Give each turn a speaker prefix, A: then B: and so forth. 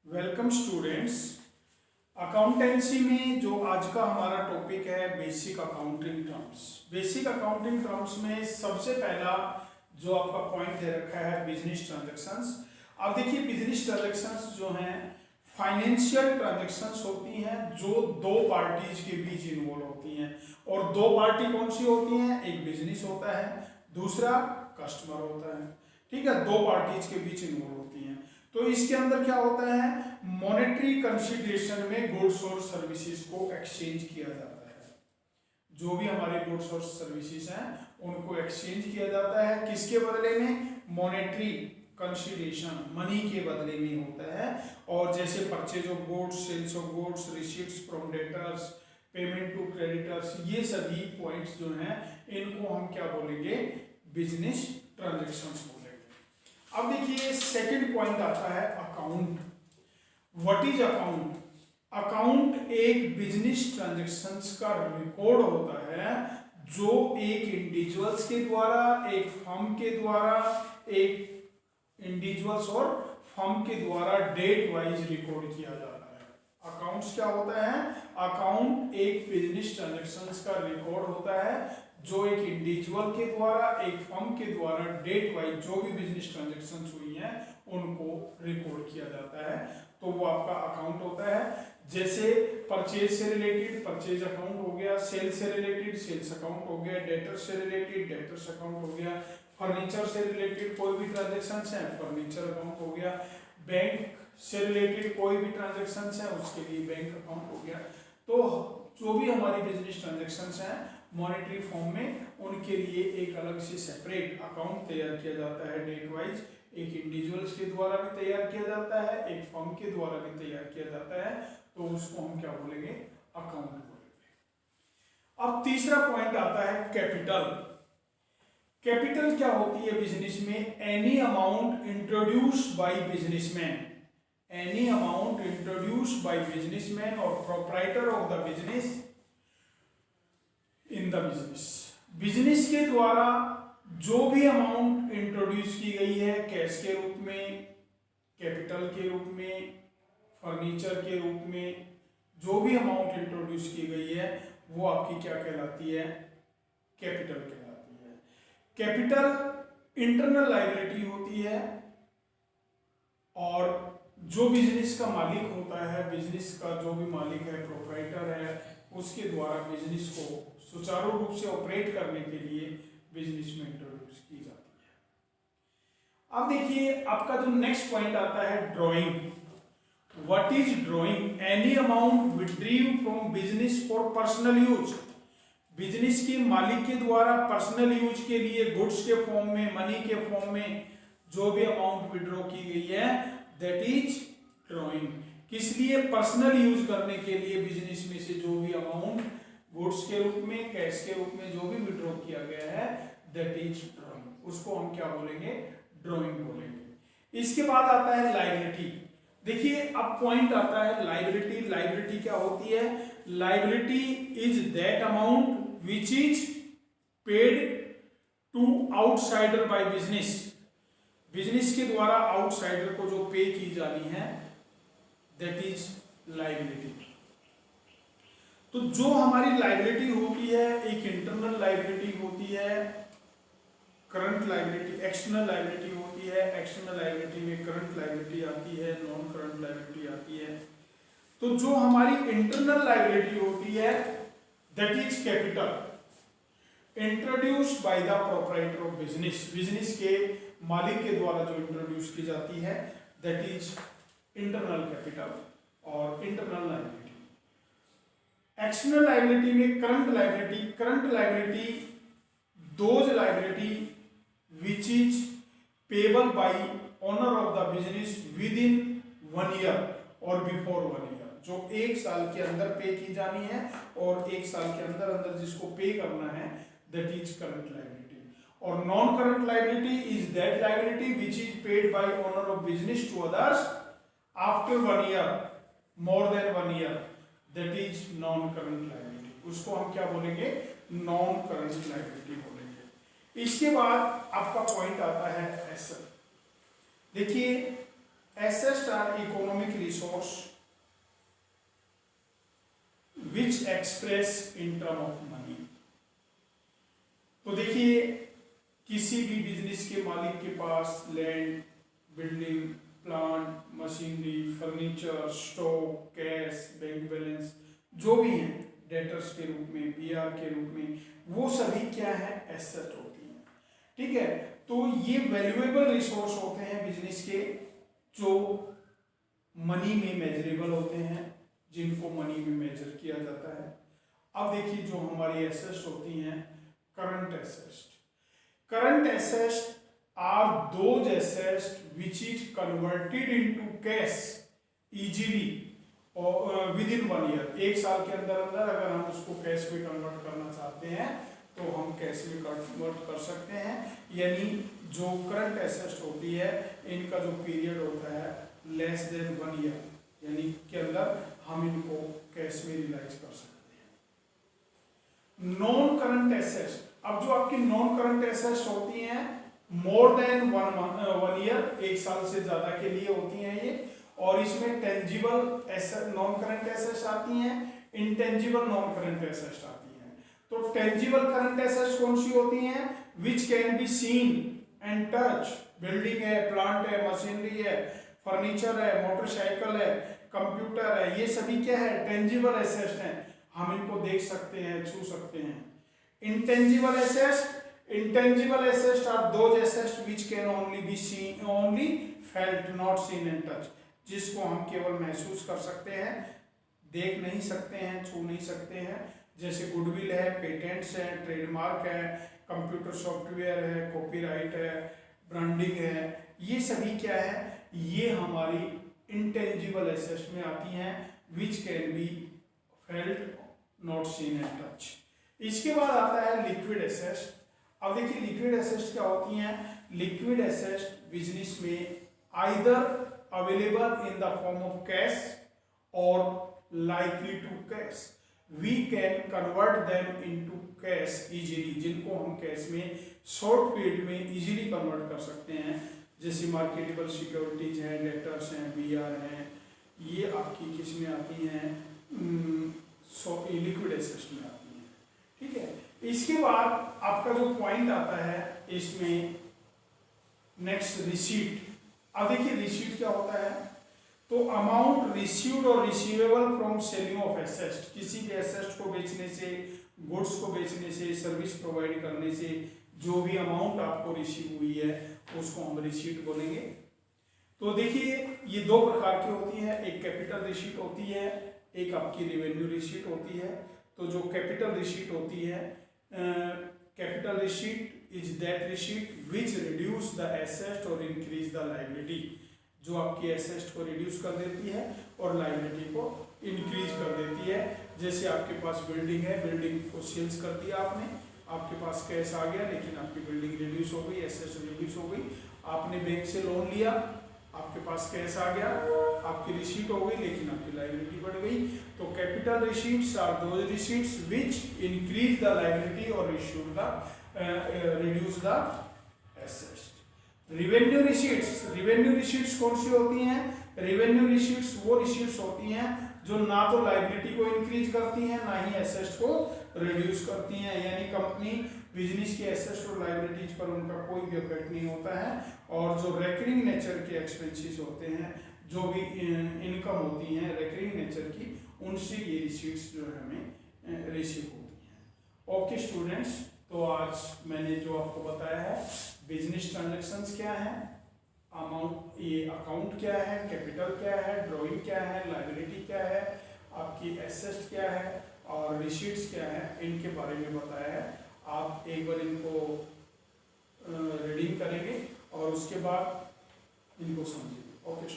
A: Welcome students. Accountancy में जो आज का हमारा टॉपिक है basic accounting terms. Basic accounting terms में सबसे पहला जो आपका पॉइंट दे रखा है बिजनेस ट्रांजैक्शंस। अब देखिए बिजनेस ट्रांजैक्शंस जो हैं फाइनेंशियल ट्रांजैक्शंस होती हैं जो दो पार्टीज के बीच इन्वॉल्व होती हैं। और दो पार्टी कौन सी होती हैं? एक बिजनेस होता है, दूसरा कस्टमर होता है। ठीक है, दो पार्टीज के बीच इन्वॉल्व होती हैं। तो इसके अंदर क्या होता है? मॉनेटरी कंसीडरेशन में गुड्स और सर्विसेज को एक्सचेंज किया जाता है। जो भी हमारे गुड्स और सर्विसेज हैं उनको एक्सचेंज किया जाता है। किसके बदले में? मॉनेटरी कंसीडरेशन, मनी के बदले में होता है। और जैसे purchase of goods, sales of goods, receipts from debtors, payment to creditors, ये सभी पॉइंट्स जो हैं इनको हम क्या बोलेंगे? बिजनेस ट्रांजैक्शंस बोलेंगे। अब देखिए सेकंड पॉइंट आता है account. What is account? Account एक बिजनेस ट्रांजैक्शंस का रिकॉर्ड होता है जो एक इंडिविजुअल्स के द्वारा, एक फर्म के द्वारा, एक इंडिविजुअल्स और फर्म के द्वारा डेट वाइज रिकॉर्ड किया जाता है। अकाउंट्स क्या होता है? अकाउंट एक बिजनेस ट्रांजैक्शंस का रिकॉर्ड होता है जो एक इंडिविजुअल के द्वारा, एक फर्म के द्वारा डेट वाइज जो भी बिजनेस ट्रांजैक्शंस हुई हैं उनको रिकॉर्ड किया जाता है। तो वो आपका अकाउंट होता है। जैसे परचेज से रिलेटेड परचेज अकाउंट हो गया, सेल से रिलेटेड सेल्स अकाउंट हो गया, डेटर से रिलेटेड डेटर्स अकाउंट हो गया, फर्नीचर से रिलेटेड कोई भी ट्रांजैक्शंस है फर्नीचर अकाउंट हो गया, बैंक से रिलेटेड कोई भी ट्रांजैक्शंस है उसके लिए बैंक अकाउंट हो गया। तो जो भी हमारी बिजनेस ट्रांजैक्शंस हैं मॉनेटरी फॉर्म में उनके लिए एक अलग से सेपरेट अकाउंट तैयार किया जाता है डेट वाइज। एक इंडिविजुअल्स के द्वारा भी तैयार किया जाता है, एक फर्म के द्वारा भी तैयार किया जाता है। तो उसको हम क्या बोलेंगे? अकाउंट बोलेंगे। अब तीसरा पॉइंट आता है कैपिटल। कैपिटल क्या होती है बिजनेस में? Any amount introduced by businessman, any amount introduced by businessman और proprietor of the business in the business. Business के द्वारा जो भी अमाउंट इंट्रोड्यूस की गई है कैश के रूप में, कैपिटल के रूप में, फर्नीचर के रूप में, जो भी अमाउंट इंट्रोड्यूस की गई है वो आपकी क्या कहलाती है? कैपिटल कहलाती है। कैपिटल इंटरनल लायबिलिटी होती है और जो बिजनेस का मालिक होता है, बिजनेस का जो भी मालिक है, प्रोप्राइटर है, उसके द्वारा बिजनेस को सुचारू रूप से ऑपरेट करने के लिए बिजनेस में इंट्रोड्यूस की जाती है। अब देखिए आपका जो नेक्स्ट पॉइंट आता है drawing. What is drawing? Any amount withdrawn from business for personal use. Business के मालिक के द्वारा पर्सनल यूज के लिए गुड्स के फॉर्म में, मनी के फॉर्म में जो भी अमाउंट विड्रॉ की गई है दैट इज ड्राइंग। किस लिए? पर्सनल यूज करने के लिए बिजनेस में से जो भी अमाउंट गुड्स के रूप में, कैश के रूप में जो भी विड्रॉ किया गया है दैट इज ड्राइंग। उसको हम क्या बोलेंगे? ड्राइंग बोलेंगे। इसके बाद आता है लायबिलिटी। देखिए अब पॉइंट आता है लायबिलिटी। लायबिलिटी क्या होती है? Liability is that amount which is paid to outsider by business. Business के द्वारा आउटसाइडर को जो पे की जानी है दैट इज लायबिलिटी। तो जो हमारी लायबिलिटी होती है एक इंटरनल लायबिलिटी होती है, करंट लायबिलिटी, एक्सटर्नल लायबिलिटी होती है। एक्सटर्नल लायबिलिटी में करंट लायबिलिटी आती है, नॉन करंट लायबिलिटी आती है। तो जो हमारी इंटरनल लायबिलिटी होती है that is capital introduced by the proprietor of business. Business के मालिक के द्वारा जो इंट्रोड्यूस की जाती है दैट इज इंटरनल कैपिटल और इंटरनल लायबिलिटी। एक्सटर्नल लायबिलिटी में current liability. Current liability those liability which is payable by owner of the business with in 1 year और बिफोर 1 ईयर। जो 1 साल के अंदर पे की जानी है और 1 साल के अंदर अंदर जिसको पे करना है दैट इज करंट लायबिलिटी। और non current liability is that liability which is paid by owner of business to others after 1 year, more than 1 year, that is non current liability. उसको हम क्या बोलेंगे? नॉन करंट लायबिलिटी बोलेंगे। इसके बाद आपका point आता है एसेट। देखिए assets are economic resource which express in term of money. तो देखिए, किसी भी बिजनेस के मालिक के पास land, building, plant, machinery, furniture, stock, cash, bank balance जो भी है डेटर्स के रूप में, बीआर के रूप में, वो सभी क्या है, एसेट होती हैं। ठीक है, तो ये वैल्यूएबल रिसोर्स होते हैं बिजनेस के, जो मनी में मेजरेबल होते हैं, जिनको मनी में मेजर किया जाता है। अब देखिए, जो हमारी एसेट्स होती हैं, current assets. Current assets are those assets which is converted into cash easily और विद इन 1 ईयर। 1 साल के अंदर अंदर अगर हम उसको कैश में कन्वर्ट करना चाहते हैं तो हम कैश में कन्वर्ट कर सकते हैं। यानी जो करंट एसेट्स होती है, इनका जो पीरियड होता है लेस देन 1 ईयर, यानी के अंदर हम इनको कैश में रियलाइज कर सकते हैं। नॉन करंट एसेट्स, अब जो आपकी नॉन करंट एसेट्स होती हैं मोर देन 1 ईयर, 1 साल से ज्यादा के लिए होती हैं ये, और इसमें tangible asset non current assets आती हैं, इंटेंजिबल नॉन करंट एसेट्स आती हैं। तो टेंजिबल करंट एसेट्स कौन सी होती हैं, which can be seen and touch, building है, प्लांट है, मशीनरी है, फर्नीचर है, मोटरसाइकिल है, कंप्यूटर है, ये सभी क्या है, टेंजिबल एसेट्स हैं, हम इनको देख सकते हैं, छू सकते हैं। Intangible assets, intangible assets are those assets which can only be seen, only felt, not seen and touch, जिसको हम केवल महसूस कर सकते हैं, देख नहीं सकते हैं, छू नहीं सकते हैं। जैसे गुडविल है, पेटेंट्स है, ट्रेडमार्क है, कंप्यूटर सॉफ्टवेयर है, कॉपीराइट है, ब्रांडिंग है, ये सभी क्या है, ये हमारी इंटेंजिबल एसेट्स में आती हैं, which can be felt, not seen and touch. इसके बाद आता है लिक्विड एसेट्स। अब देखिए, लिक्विड एसेट्स क्या होती हैं, लिक्विड एसेट्स बिजनेस में either available in the form of cash और likely to cash, we can convert them into cash easily, जिनको हम कैश में शॉर्ट पीरियड में इजीली कन्वर्ट कर सकते हैं। जैसे मार्केटेबल सिक्योरिटीज हैं, डेटर्स हैं, बीआर हैं, ये आपकी किस में आती हैं, लिक्विड एसेट्स में आती हैं। ठीक है, इसके बाद आपका जो पॉइंट आता है इसमें नेक्स्ट, रिसीट। अब देखिए, रिसीट क्या होता है, तो अमाउंट रिसीव्ड और receivable from selling of assets, किसी भी एसेट्स को बेचने से, गुड्स को बेचने से, सर्विस प्रोवाइड करने से जो भी अमाउंट आपको रिसीव हुई है उसको हम रिसीट बोलेंगे। तो देखिए, ये 2 प्रकार की होती है, एक कैपिटल रिसीट होती है, एक आपकी रेवेन्यू रिसीट होती है। तो जो कैपिटल रिसीट होती है, capital receipt is that receipt which reduce the asset और इंक्रीज द लायबिलिटी, जो आपकी एसेट्स को रिड्यूस कर देती है और लायबिलिटी को इंक्रीज कर देती है। जैसे आपके पास बिल्डिंग है, बिल्डिंग को सेल्स कर दिया आपने, आपके पास कैश आ गया, लेकिन आपकी बिल्डिंग रिड्यूस हो गई, एसेट्स रिड्यूस हो गई। आपने बैंक से लोन लिया, आपके पास कैश आ गया, आपकी रिसीट हो गई, लेकिन आपकी लायबिलिटी बढ़ गई। तो capital receipts are those receipts which increase the liability और reduce the assets. Revenue receipts, revenue receipts कौन सी होती हैं, रिवेन्यू रिसीट्स वो रिसीट्स होती हैं जो ना तो लायबिलिटी को इंक्रीज करती हैं, ना ही एसेट्स को रिड्यूस करती हैं। यानी कंपनी बिजनेस के एसेट्स और लायबिलिटीज पर उनका कोई भी इफेक्ट नहीं होता है, और जो रेकरिंग नेचर के एक्सपेंसेस होते हैं, जो भी इनकम होती हैं रेकरिंग नेचर की, उनसे ये रिसीट्स जो है हमें रिसीव होती हैं। ओके स्टूडेंट्स, तो आज मैंने जो आपको बताया है बिजनेस ट्रांजैक्शंस क्या है, अमाउंट, ये अकाउंट क्या है, कैपिटल क्या है, ड्राइंग क्या है, लायबिलिटी क्या है, आपकी एसेट क्या है और रिसीट्स क्या है, इनके बारे में बताया है। आप एक बार इनको रीडिंग करेंगे और उसके बाद इनको समझेंगे। ओके।